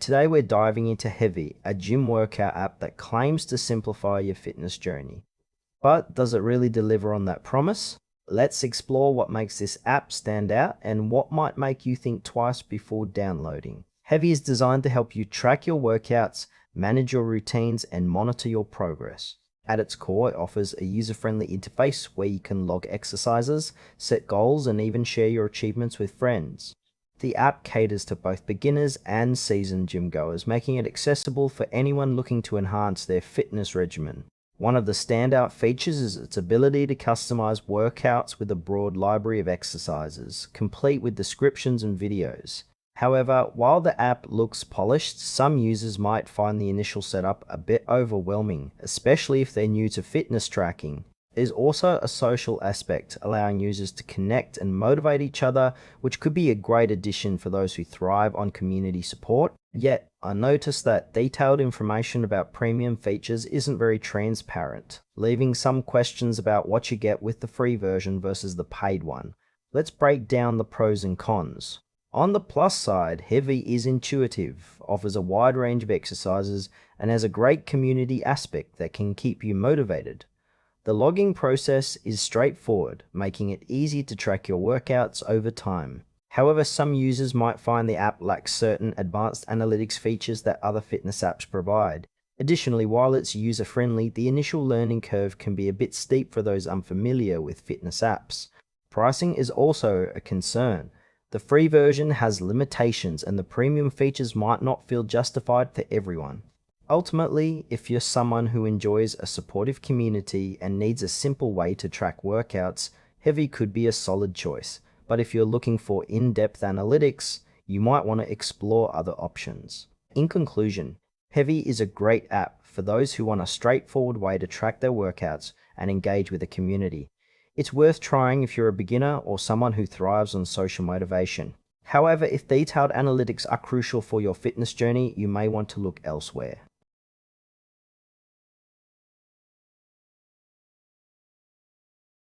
Today we're diving into Hevy, a gym workout app that claims to simplify your fitness journey. But does it really deliver on that promise? Let's explore what makes this app stand out and what might make you think twice before downloading. Hevy is designed to help you track your workouts, manage your routines, and monitor your progress. At its core, it offers a user-friendly interface where you can log exercises, set goals, and even share your achievements with friends. The app caters to both beginners and seasoned gym goers, making it accessible for anyone looking to enhance their fitness regimen. One of the standout features is its ability to customize workouts with a broad library of exercises, complete with descriptions and videos. However, while the app looks polished, some users might find the initial setup a bit overwhelming, especially if they're new to fitness tracking. There's also a social aspect, allowing users to connect and motivate each other, which could be a great addition for those who thrive on community support. Yet, I noticed that detailed information about premium features isn't very transparent, leaving some questions about what you get with the free version versus the paid one. Let's break down the pros and cons. On the plus side, Hevy is intuitive, offers a wide range of exercises, and has a great community aspect that can keep you motivated. The logging process is straightforward, making it easy to track your workouts over time. However, some users might find the app lacks certain advanced analytics features that other fitness apps provide. Additionally, while it's user-friendly, the initial learning curve can be a bit steep for those unfamiliar with fitness apps. Pricing is also a concern. The free version has limitations, and the premium features might not feel justified for everyone. Ultimately, if you're someone who enjoys a supportive community and needs a simple way to track workouts, Hevy could be a solid choice. But if you're looking for in-depth analytics, you might want to explore other options. In conclusion, Hevy is a great app for those who want a straightforward way to track their workouts and engage with a community. It's worth trying if you're a beginner or someone who thrives on social motivation. However, if detailed analytics are crucial for your fitness journey, you may want to look elsewhere.